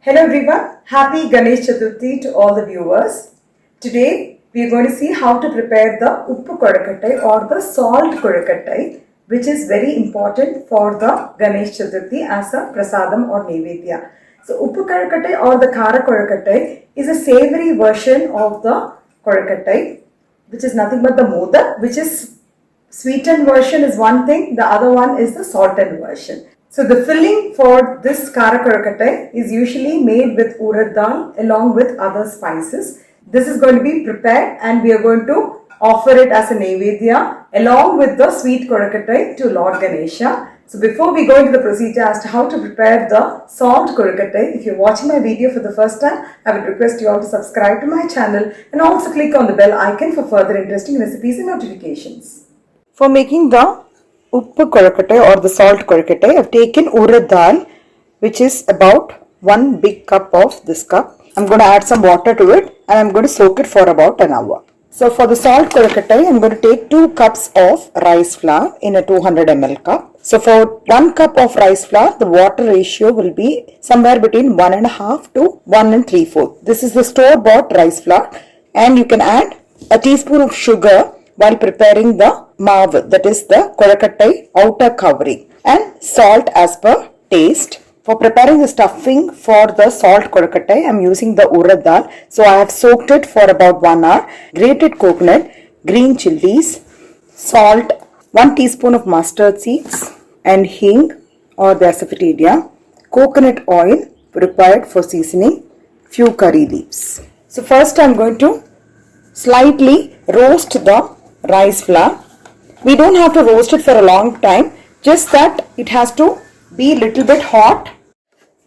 Hello everyone, happy Ganesh Chaturthi to all the viewers. Today we are going to see how to prepare the Uppu Kodakattai or the salt Kodakattai, which is very important for the Ganesh Chaturthi as a prasadam or Nevedya. So Uppu Kodakattai or the Kara Kodakattai is a savory version of the Kodakattai, which is nothing but the modak, which is sweetened version is one thing, the other one is the salted version. So the filling for this Kara Kodakattai is usually made with urad dal along with other spices. This is going to be prepared and we are going to offer it as a Nevedya along with the sweet Kodakattai to Lord Ganesha. So before we go into the procedure as to how to prepare the salt Kodakattai, if you're watching my video for the first time, I would request you all to subscribe to my channel and also click on the bell icon for further interesting recipes and notifications. For making the Uppu Kodakattai or the salt Kodakattai, I have taken urad dal, which is about 1 big cup of this cup. I'm going to add some water to it and I'm going to soak it for about an hour. So for the salt Kodakattai, I'm going to take 2 cups of rice flour in a 200 ml cup. So for 1 cup of rice flour, the water ratio will be somewhere between 1.5 to 1 3/4. This is the store-bought rice flour, and you can add a teaspoon of sugar while preparing the maav, that is the Kodakattai outer covering, and salt as per taste. For preparing the stuffing for the salt Kodakattai, I am using the urad dal. So I have soaked it for about 1 hour. Grated coconut, green chilies, salt, 1 teaspoon of mustard seeds, and hing or the asafoetida, coconut oil required for seasoning, few curry leaves. So first I am going to slightly roast the rice flour. We don't have to roast it for a long time, just that it has to be a little bit hot.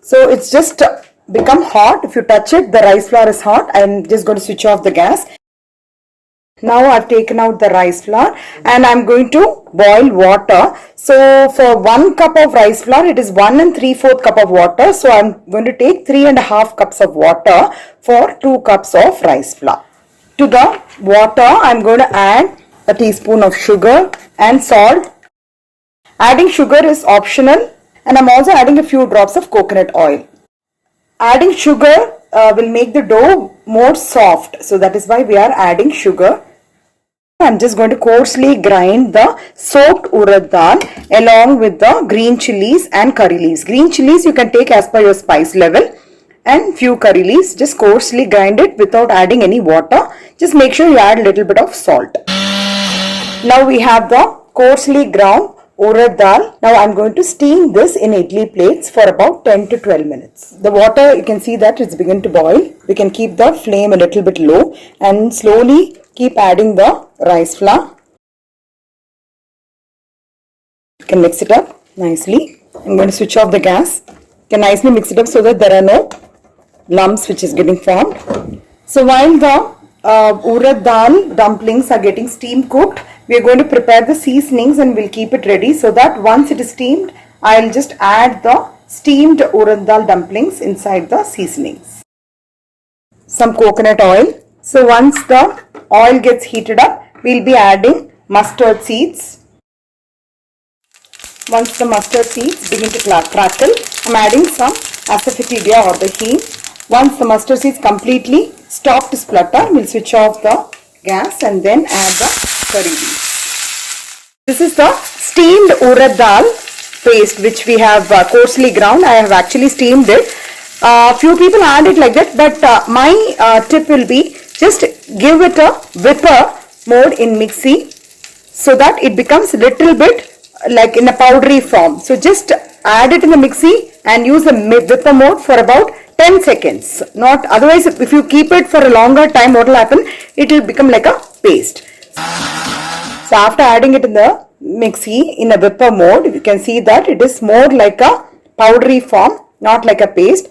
So it's just become hot. If you touch it, the rice flour is hot. I'm just going to switch off the gas. Now I've taken out the rice flour and I'm going to boil water. So for 1 cup of rice flour, it is 1 3/4 cup of water. So I'm going to take 3.5 cups of water for 2 cups of rice flour. To the water, I'm going to add a teaspoon of sugar and salt. Adding sugar is optional, and I'm also adding a few drops of coconut oil. Adding sugar will make the dough more soft, so that is why we are adding sugar. I'm just going to coarsely grind the soaked urad dal along with the green chilies and curry leaves. Green chilies you can take as per your spice level, and few curry leaves. Just coarsely grind it without adding any water. Just make sure you add a little bit of salt. Now we have the coarsely ground urad dal. Now I'm going to steam this in idli plates for about 10 to 12 minutes. The water, you can see that it's begun to boil. We can keep the flame a little bit low and slowly keep adding the rice flour. You can mix it up nicely. I'm going to switch off the gas. You can nicely mix it up so that there are no lumps which is getting formed. So while the urad dal dumplings are getting steam cooked, we are going to prepare the seasonings and we'll keep it ready so that once it is steamed, I'll just add the steamed urad dal dumplings inside the seasonings. Some coconut oil. So once the oil gets heated up, we'll be adding mustard seeds. Once the mustard seeds begin to crackle, I'm adding some asafoetida or the hing. Once the mustard seeds completely stop to splutter, we'll switch off the gas and then add the curry leaves. This is the steamed urad dal paste which we have coarsely ground. I have actually steamed it. Few people add it like that, but my tip will be just give it a whipper mode in mixie so that it becomes a little bit like in a powdery form. So just add it in the mixie and use the whipper mode for about 10 seconds. Not otherwise, if you keep it for a longer time, what will happen? It will become like a paste. So after adding it in the mixie in a whipper mode, you can see that it is more like a powdery form, not like a paste.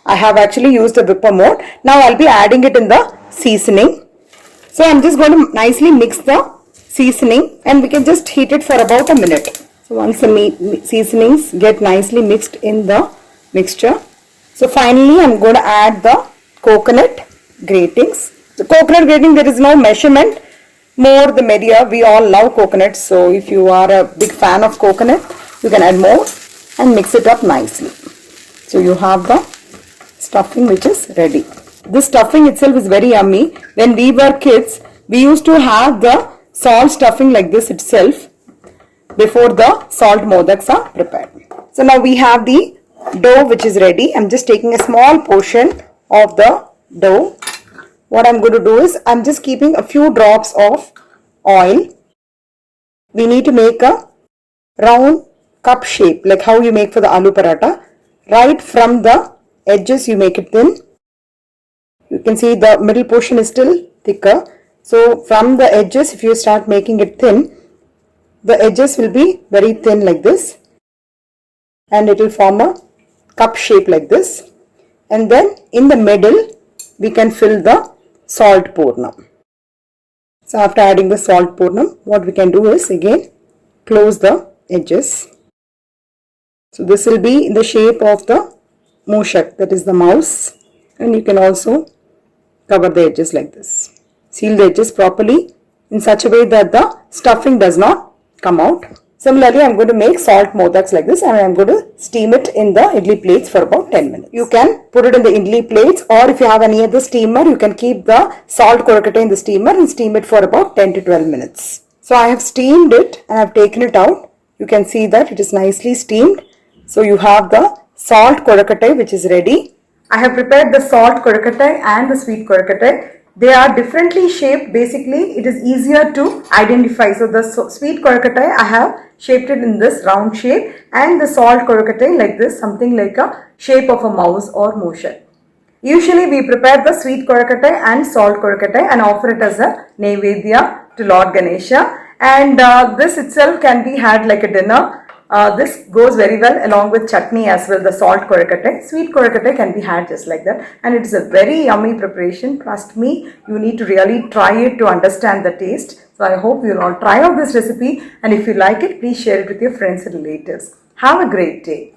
I have actually used a whipper mode. Now I'll be adding it in the seasoning. So I'm just going to nicely mix the seasoning and we can just heat it for about a minute. So once the seasonings get nicely mixed in the mixture. So finally I'm going to add the coconut gratings. The coconut grating, there is no measurement. More the merrier. We all love coconut. So if you are a big fan of coconut, you can add more and mix it up nicely. So you have the stuffing which is ready. This stuffing itself is very yummy. When we were kids, we used to have the salt stuffing like this itself before the salt modaks are prepared. So now we have the dough which is ready. I'm just taking a small portion of the dough. What I'm going to do is I'm just keeping a few drops of oil. We need to make a round cup shape like how you make for the aloo paratha. Right from the edges you make it thin. You can see the middle portion is still thicker. So from the edges, if you start making it thin, the edges will be very thin like this. And it will form a cup shape like this. And then in the middle, we can fill the salt purnam. So after adding the salt purnam, what we can do is again close the edges. So this will be in the shape of the moshak, that is the mouse. And you can also cover the edges like this. Seal the edges properly in such a way that the stuffing does not come out. Similarly, I am going to make salt modaks like this and I am going to steam it in the idli plates for about 10 minutes. You can put it in the idli plates, or if you have any other steamer, you can keep the salt korakattai in the steamer and steam it for about 10 to 12 minutes. So I have steamed it and I have taken it out. You can see that it is nicely steamed. So you have the salt korakattai which is ready. I have prepared the salt korakattai and the sweet korakattai. They are differently shaped. Basically, it is easier to identify. So the sweet korakattai, I have shaped it in this round shape, and the salt korakattai like this, something like a shape of a mouse or motion. Usually we prepare the sweet korakattai and salt korakattai and offer it as a naivedya to Lord Ganesha. And this itself can be had like a dinner. This goes very well along with chutney as well, the salt korakattai. Sweet korakattai can be had just like that, and it is a very yummy preparation. Trust me, you need to really try it to understand the taste. So I hope you will all try out this recipe, and if you like it, please share it with your friends and relatives. Have a great day.